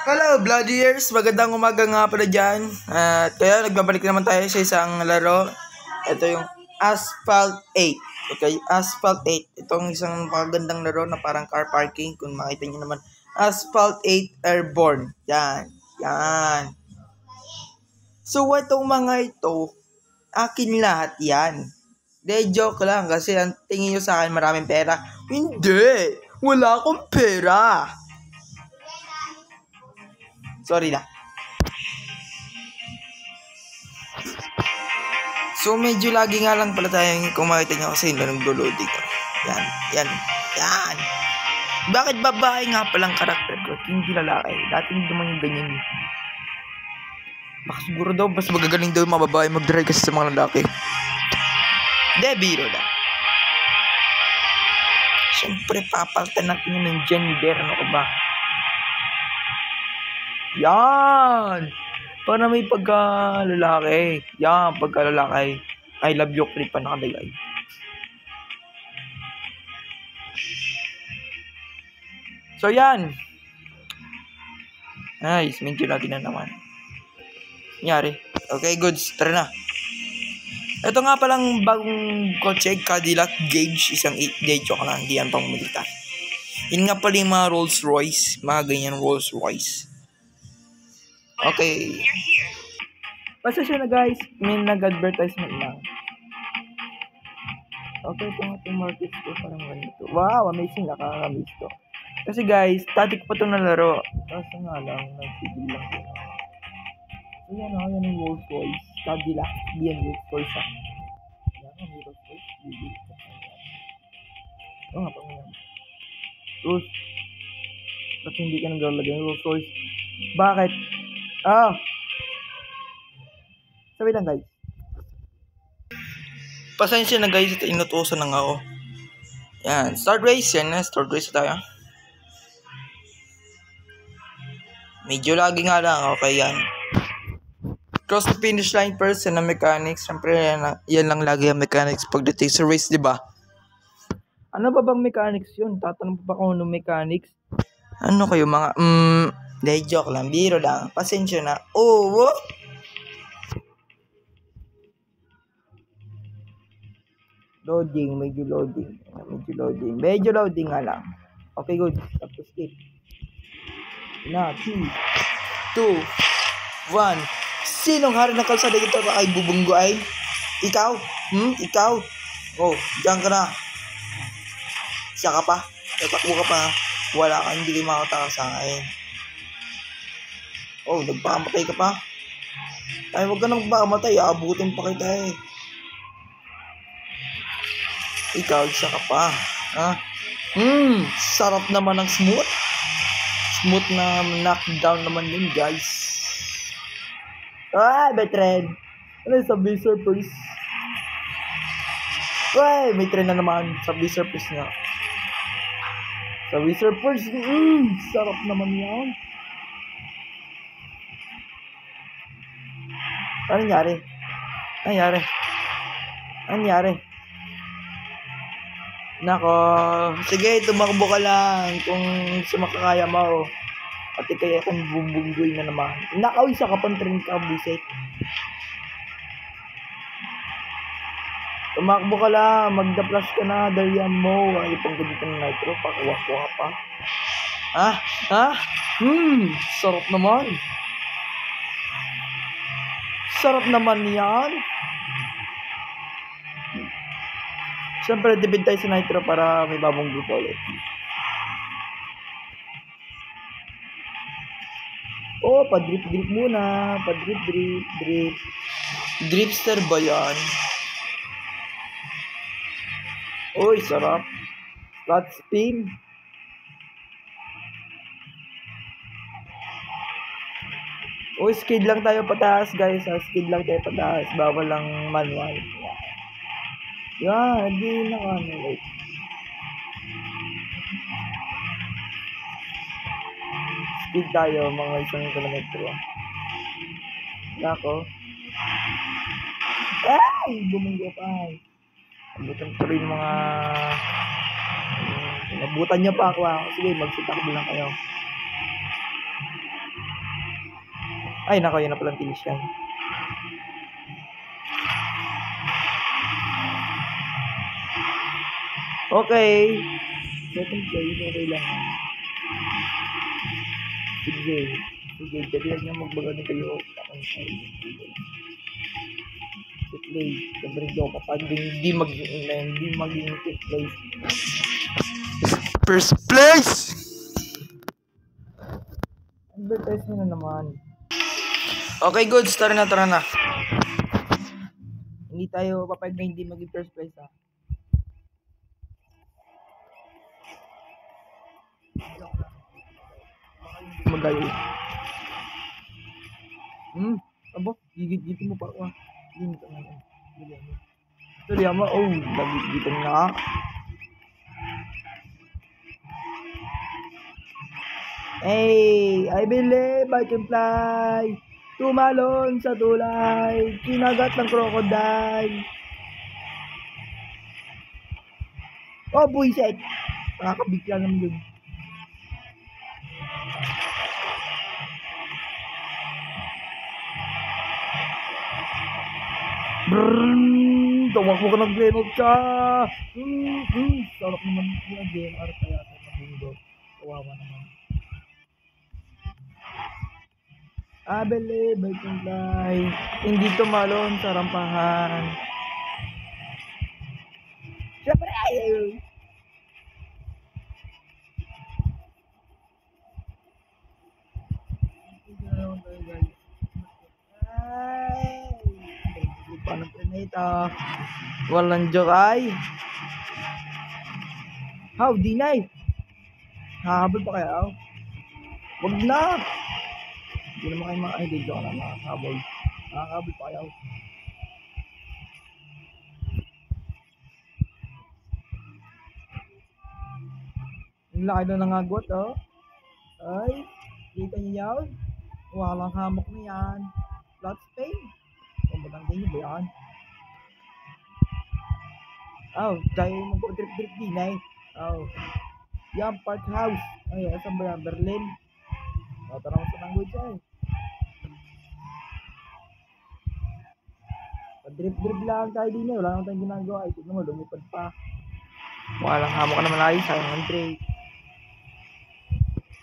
Hello, Bloodiers! Magandang umaga nga pala dyan. At kaya nagbabalik naman tayo sa isang laro. Ito yung Asphalt 8. Okay, Asphalt 8. Itong isang magandang laro na parang car parking. Kung makita nyo naman. Asphalt 8 Airborne. Yan. Yan. So, itong mga ito, akin lahat yan. De, joke lang. Kasi ang tingin nyo sa akin maraming pera. Hindi! Wala akong pera! Sorry na. So, medyo lagi nga lang pala tayong kung makita nyo kasi nag-loading ko. Yan, yan, yan. Bakit babae nga palang karakter ko? Hindi lalaki. Dati hindi naman yung ganyan eh. Baka siguro daw, mas magagaling daw yung mga babae mag-drive kasi sa mga lalaki. De, biro na. Siyempre, papalitan natin yun ng gender. Ano ko ba? Yan! Para may pagka-lalaki. Yan, pagka-lalaki. I love you, clip pa nakalagay. So, yan. Nice, medyo lagi na naman. Nangyari. Okay, goods. Tara na. Ito nga palang bagong kotse, Cadillac Gauge. Isang 8-day joke lang. Hindi yan pang militar. Yun nga pala yung mga Rolls Royce. Mga ganyan Rolls Royce. Okay. Pasensya na guys, may nag-advertisement lang. Okay, itong markets ko parang ganito. Wow, amazing, nakaka-amaze to. Kasi guys, static pa itong nalaro. Kaso nga lang, nagsigil lang ko. So yan ako, yan yung Rolls Royce. Cadillac, di yan Rolls Royce ha. Yan ang Rolls Royce. Oo nga, pang yan. Rolls. Ba't hindi ka naglalagay ng Rolls Royce? Bakit? Sabi lang guys. Pasensya na guys, ito inutusan lang ako. Yan, start race yan na. Start race tayo. Medyo lagi nga lang, okay yan. Cross the finish line first na mechanics. Siyempre yan lang lagi ang mechanics pagdating sa race, di ba? Ano ba bang mechanics yun? Tatanong pa ako ng mechanics. Ano kayo mga, dahil joke lang, biro lang. Pasensya na. Oh, loading, medyo loading nga lang. Okay, good. Tapos skip. Na, 3, 2, 1. Sinong hari ng kalsada dito ba kay bubunggo ay? Ikaw? Ikaw? Oh, diyan ka na. Isa ka pa? Tatakbo ka pa. Wala ka, hindi kayo makatakas sa akin. Oh, nagpakamatay ka pa? Ay, wag ka nang magpakamatay. Abutin pa kita eh. Ikaw, isa ka pa. Ha? Sarap naman ng smooth. Smooth na knockdown naman yun, guys. Ay, may trend. Ano yung subway surfers? Ay, may trend na naman. Subway surfers nga. Subway surfers. Sarap naman yan. Ano nangyari? Nako, sige, tumakbo ka lang kung sumakakaya mo. At kaya kang bubunggoy na naman. Nakaw, isa ka pang train ka, buset. Tumakbo ka lang, magda-flash ka na, Darian mo. Ay, pang ganito ng nitro, pakuha pa. Sarap naman. Sarap naman yan. Siyempre, debit tayo sa nitro para may babong grupo ulit. Oh, pa-drip muna. Pa-drip. Dripster ba yan? Uy, sarap. Flat spin. Uy, skid lang tayo pataas, guys. Skid lang tayo pataas. Bawal lang manual. Yan, hindi na ano. Like. Skid tayo, mga 1 kilometro. Nako. Ay! Bumunggo pa. Abutan ko rin mga... Abutan niyo pa ako. Sige, magsitakbo lang kayo. Ay, nako, yun na palang finish yan. Okay. Second place, okay lang. Sige. Sige, dali niya magbaga na kayo. Fifth place. Siyempre ko kapag hindi maging fifth place. First place! Advertise mo na naman. Okay, good. Tara na. Hindi tayo papayag na hindi maging first place, ha? Magaling. Abo, gigit-gitin mo pa ako. Gigit ka na. Sorry, ama. Oh, nagigit-gitin na. Hey, I believe I can fly. Tumalon sa tulay. Kinagat ng crocodile. Oh, buisit. Nakakabigla naman yun. Brrrr, tawag ko ng Glenod ka. Sarap naman yung DNR kaya sa mundo. Kawawa naman. I believe I can fly. Hindi tumalon sa rampahan. Siyempre ayaw. Paano planeta? Walang joke ay. How, dinay? Hahabol pa kaya? Wag na. Hindi naman kayo mga idea joke na makakahabol. Makakahabol pa kaya? Ang laki na nangagot, oh. Ay, kita niyo yan? Walang hamok na yan. Flat Spain. Kumbagang ganyan ba yan? Oh, tayo mag-trip-trip din eh. Oh. Yan, Park House. Ay, saan ba yan? Berlin. Oh, tara mo sa language eh. Drip-drip lang tayo din eh. Wala naman tayong ginagawa. Ito naman, lumipad pa. Walang hamok ka naman ay. Sayang ang break.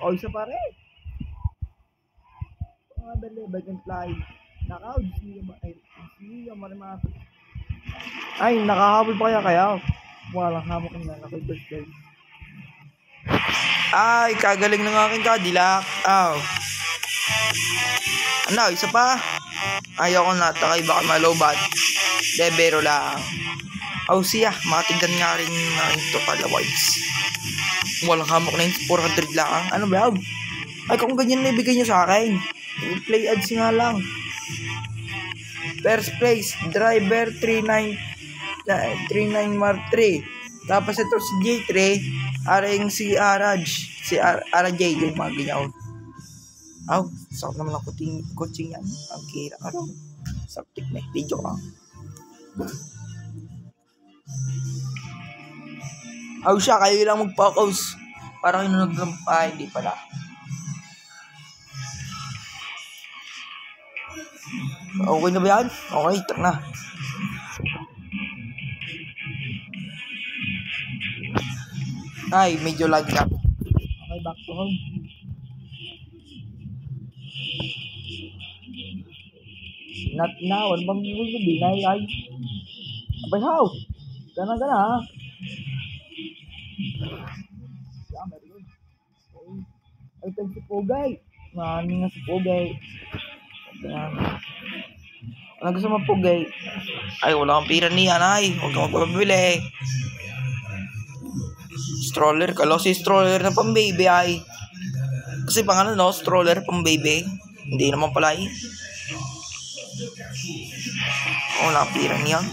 Oh, isa pa rin. Dali, bike and fly. Nakaw, ay, nakahabol pa kaya? Walang hamok na ako birthday. Ay, kagaling ng aking Cadillac. Aw. Ano, isa pa? Ayaw ko na, takay baka malobat. Debero lang. Aw, siya, matigdan nga rin ito palawise. Walang hamok na yun, 400 lang. Ano ba? Ay, kung ganyan na ibigay nyo sa akin. Play ads nga lang. First place, driver 39 Mark 3. Tapos ito si J3, aring si Araj, si RJ, yung mga ganyan. Aw, sakit naman ang coaching yan. Ang kira. Saktik na, video ka. Aw siya, kayo lang mag-focus. Parang inunod lang pa, hindi pala. Okay na ba yan? Okay, tara na. Ay, medyo lag ka. Okay, back to home. Not now. Ano bang gusto? Ay. Abay, how? Gana ha? Yeah, very good. Ay, tag si Pogay. Maraming nga si Pogay. Ano gusto mo Pogay? Ay, wala kang pira niyan ay. Huwag kang magpapabili. Stroller. Kalo si stroller na pang baby ay. Kasi pang ano no, stroller pang baby. Hindi naman pala ay. Wala kang pira niyan.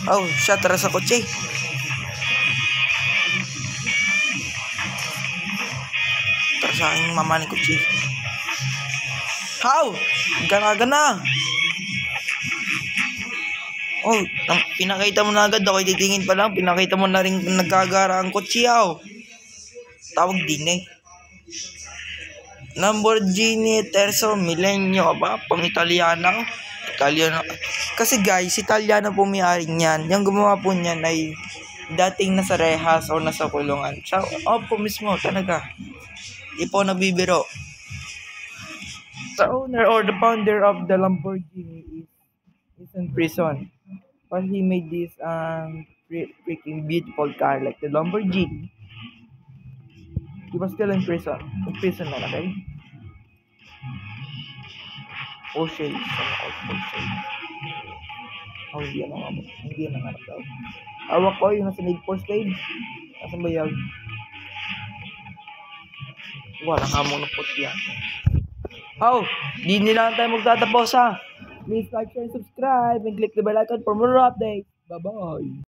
Oh, siya tara sa kotse. Tara sa aking mama ni kotse. How? Gana-gana. Oh, pinakita mo na agad ako, titingin pa lang. Pinakita mo na rin nagkagara ang kotse, yaw. Tawag din eh. Lamborghini Terzo Millennio ba? Pang-Italiano? Italiano. Kasi guys, Italiano po may-ari niyan. Yung gumawa po niyan ay dating nasa rehas o nasa kulungan. Siya, po mismo talaga. Di po nabibiro. The owner or the founder of the Lamborghini is in prison. But he made this freaking beautiful car like the Lamborghini. He was still in prison. In prison na, okay? Porsche. Porsche. Oh, hindi yan ang hindi yan ang daw. Awak ko yung nasa Need for Speed. Nasaan ba yan? Wala ka mong napot yan. Oh, di nila tayo magtatapos ha. Please like, share, subscribe, and click the bell icon for more updates. Bye-bye.